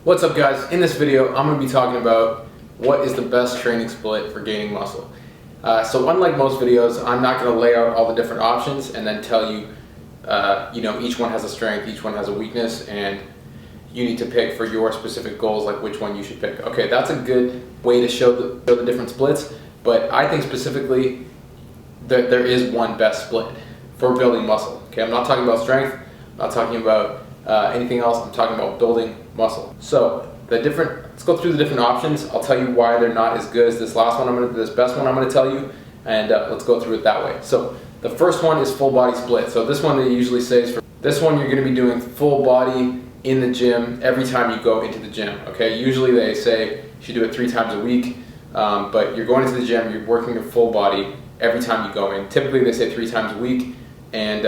What's up guys? In this video I'm going to be talking about what is the best training split for gaining muscle. So unlike most videos, I'm not going to lay out all the different options and then tell you, each one has a strength, each one has a weakness, and you need to pick for your specific goals like which one you should pick. Okay, that's a good way to show the different splits, but I think specifically that there is one best split for building muscle. Okay, I'm not talking about strength, I'm not talking about anything else, I'm talking about building muscle. So let's go through the different options. I'll tell you why they're not as good as this last one. This best one I'm going to tell you, and let's go through it that way. So the first one is full body split. So this one they usually say is for this one you're going to be doing full body in the gym every time you go into the gym. Okay, usually they say you should do it 3 times a week, but you're going into the gym, you're working your full body every time you go in. Typically they say 3 times a week, and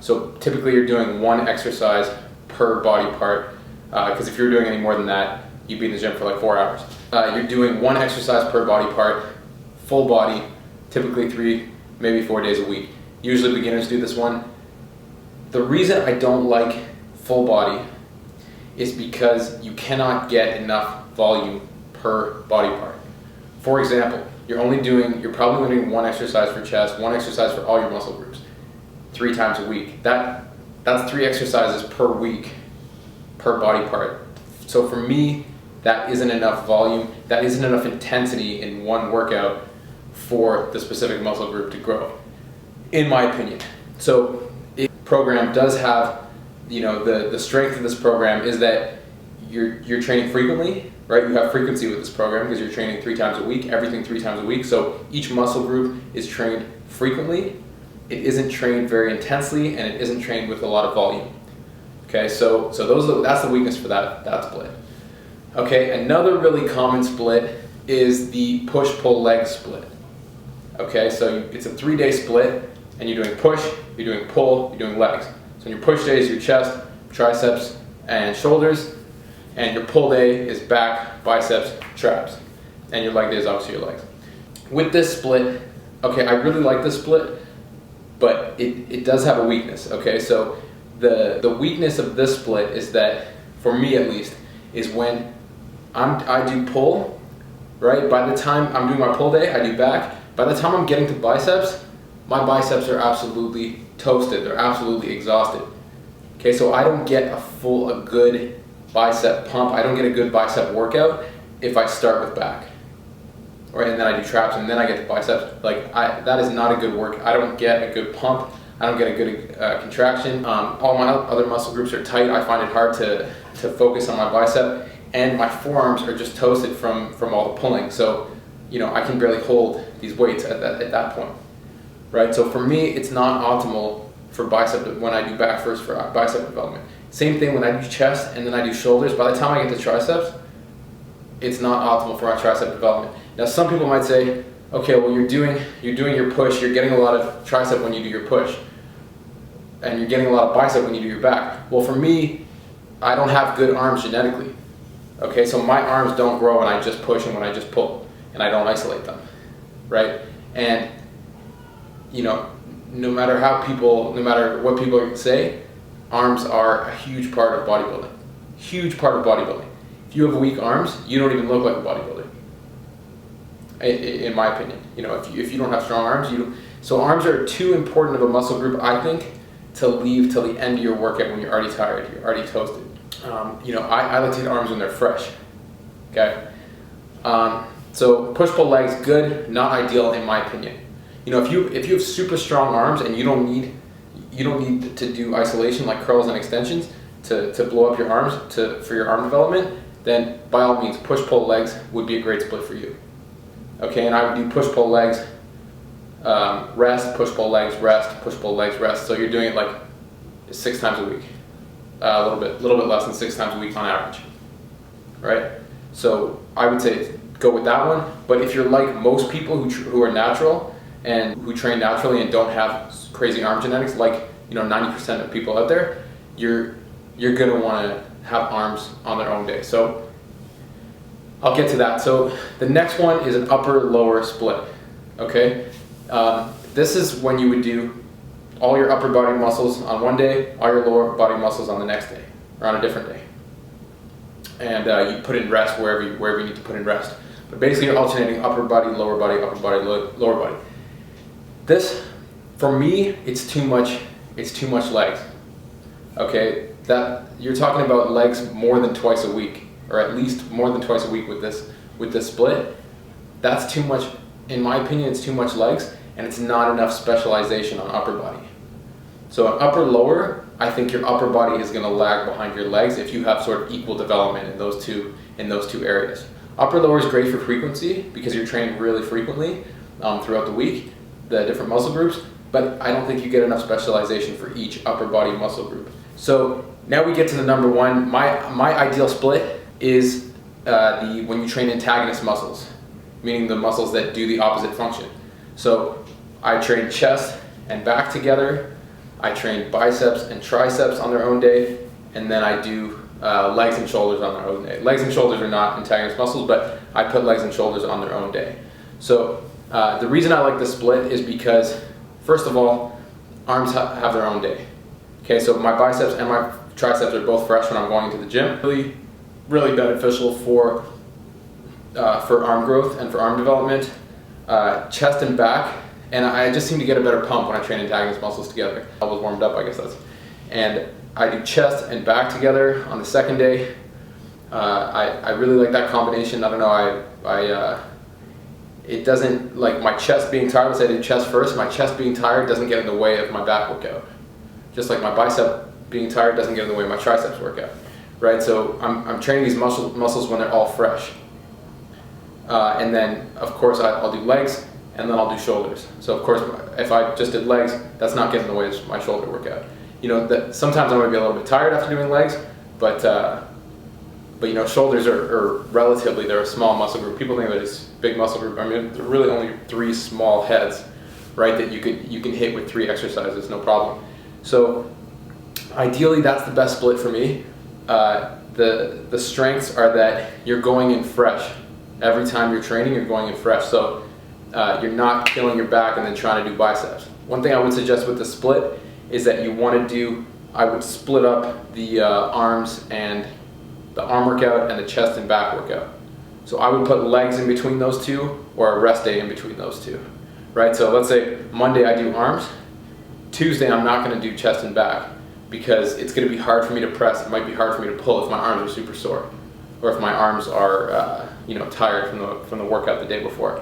so typically you're doing one exercise per body part, because if you're doing any more than that, you'd be in the gym for like 4 hours. You're doing one exercise per body part, full body, typically 3, maybe 4 days a week. Usually beginners do this one. The reason I don't like full body is because you cannot get enough volume per body part. For example, you're probably doing one exercise for chest, one exercise for all your muscle groups, 3 times a week. That's 3 exercises per week per body part. So for me, that isn't enough volume, that isn't enough intensity in one workout for the specific muscle group to grow, in my opinion. So the program does have, the strength of this program is that you're training frequently, right? You have frequency with this program because you're training 3 times a week, everything 3 times a week. So each muscle group is trained frequently. It isn't trained very intensely, and it isn't trained with a lot of volume. Okay, so that's the weakness for that split. Okay, another really common split is the push-pull leg split. Okay, so it's a 3-day split, and you're doing push, you're doing pull, you're doing legs. So on your push day is your chest, triceps, and shoulders, and your pull day is back, biceps, traps, and your leg day is obviously your legs. With this split, okay, I really like this split, but it does have a weakness. Okay, so the weakness of this split is that, for me at least, is when I do pull, right? By the time I'm doing my pull day, I do back. By the time I'm getting to biceps, my biceps are absolutely toasted. They're absolutely exhausted. Okay, so I don't get a good bicep pump. I don't get a good bicep workout if I start with back, right? And then I do traps, and then I get to biceps. That is not a good work. I don't get a good pump. I don't get a good contraction. All my other muscle groups are tight. I find it hard to focus on my bicep, and my forearms are just toasted from all the pulling. So, I can barely hold these weights at that point, right? So for me, it's not optimal for bicep when I do back first for bicep development. Same thing when I do chest and then I do shoulders. By the time I get to triceps, it's not optimal for my tricep development. Now, some people might say, okay, well, you're doing your push, you're getting a lot of tricep when you do your push, and you're getting a lot of bicep when you do your back. Well, for me, I don't have good arms genetically. Okay, so my arms don't grow when I just push and when I just pull, and I don't isolate them, right? And no matter what people say, arms are a huge part of bodybuilding. Huge part of bodybuilding. If you have weak arms, you don't even look like a bodybuilder, in my opinion. If you don't have strong arms, so arms are too important of a muscle group, I think, to leave till the end of your workout when you're already tired, you're already toasted. I like to hit arms when they're fresh. Okay, so push-pull legs, good, not ideal in my opinion. If you have super strong arms and you don't need to do isolation like curls and extensions to blow up your arms for your arm development, then by all means push-pull legs would be a great split for you. Okay, and I would do push-pull legs, rest, push-pull legs, rest, push-pull legs, rest. So you're doing it like 6 times a week, a little bit less than 6 times a week on average, right? So I would say go with that one. But if you're like most people who are natural and who train naturally and don't have crazy arm genetics, like 90% of people out there, you're gonna want to have arms on their own day. So I'll get to that. So the next one is an upper-lower split. Okay, this is when you would do all your upper body muscles on one day, all your lower body muscles on the next day, or on a different day. and you put in rest wherever you need to put in rest. But basically you're alternating upper body, lower body, lower body. This, for me, it's too much legs. Okay, that you're talking about legs more than twice a week, or at least more than twice a week with this split. That's too much, in my opinion. It's too much legs, and it's not enough specialization on upper body. So on upper lower, I think your upper body is going to lag behind your legs if you have sort of equal development in those two areas. Upper lower is great for frequency because you're training really frequently throughout the week, the different muscle groups, but I don't think you get enough specialization for each upper body muscle group. So now we get to the number one. My ideal split is when you train antagonist muscles, meaning the muscles that do the opposite function. So I train chest and back together, I train biceps and triceps on their own day, and then I do legs and shoulders on their own day. Legs and shoulders are not antagonist muscles, but I put legs and shoulders on their own day. So the reason I like this split is because, first of all, arms have their own day. Okay, so my biceps and my triceps are both fresh when I'm going to the gym. Really, really beneficial for arm growth and for arm development. Chest and back, and I just seem to get a better pump when I train antagonist muscles together. I was warmed up, I guess that's. And I do chest and back together on the second day. I really like that combination. I don't know, it doesn't, like my chest being tired, let's say I do chest first, my chest being tired doesn't get in the way of my back workout. Just like my bicep being tired doesn't get in the way of my triceps workout, right? So I'm training these muscles when they're all fresh. And then, of course, I'll do legs, and then I'll do shoulders. So, of course, if I just did legs, that's not getting in the way of my shoulder workout. You know, sometimes I'm going to be a little bit tired after doing legs, but you know, shoulders are relatively, they're a small muscle group. People think that it's a big muscle group. I mean, there are really only 3 small heads, right, that you can hit with 3 exercises, no problem. So, ideally, that's the best split for me. The strengths are that you're going in fresh. Every time you're training, you're going in fresh. So you're not killing your back and then trying to do biceps. One thing I would suggest with the split is that you want to do, I would split up the arms and the arm workout and the chest and back workout. So I would put legs in between those two, or a rest day in between those two, right? So let's say Monday I do arms, Tuesday I'm not going to do chest and back because it's going to be hard for me to press. It might be hard for me to pull if my arms are super sore, or if my arms are you know, tired from the workout the day before.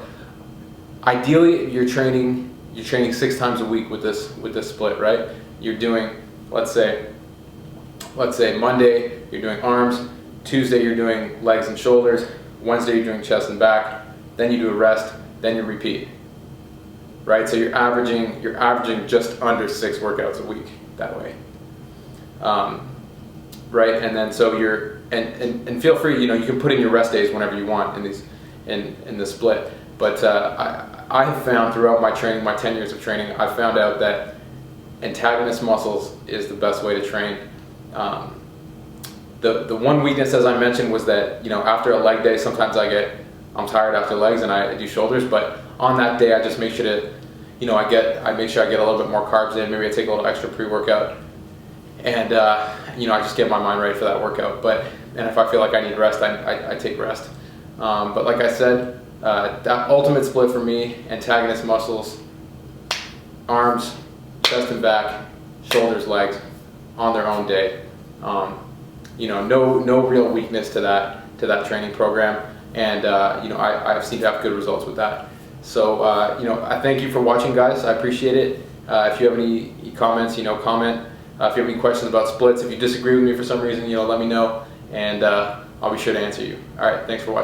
Ideally, you're training 6 times a week with this split, right? You're doing, let's say Monday you're doing arms, Tuesday you're doing legs and shoulders, Wednesday you're doing chest and back, then you do a rest, then you repeat, right? So you're averaging just under 6 workouts a week that way, right? And then so you're and feel free, you know, you can put in your rest days whenever you want in the split. But I have found throughout my training, my 10 years of training, I've found out that antagonist muscles is the best way to train. The one weakness, as I mentioned, was that, you know, after a leg day, sometimes I'm tired after legs and I do shoulders, but on that day I just make sure to, you know, I make sure I get a little bit more carbs in. Maybe I take a little extra pre-workout, and you know, I just get my mind ready for that workout. And if I feel like I need rest, I take rest. But like I said, that ultimate split for me: antagonist muscles, arms, chest and back, shoulders, legs, on their own day. You know, no real weakness to that training program, and you know, I've seen to have good results with that. So you know, I thank you for watching, guys. I appreciate it. If you have any comments, you know, comment. If you have any questions about splits, if you disagree with me for some reason, you know, let me know, and I'll be sure to answer you. All right, thanks for watching.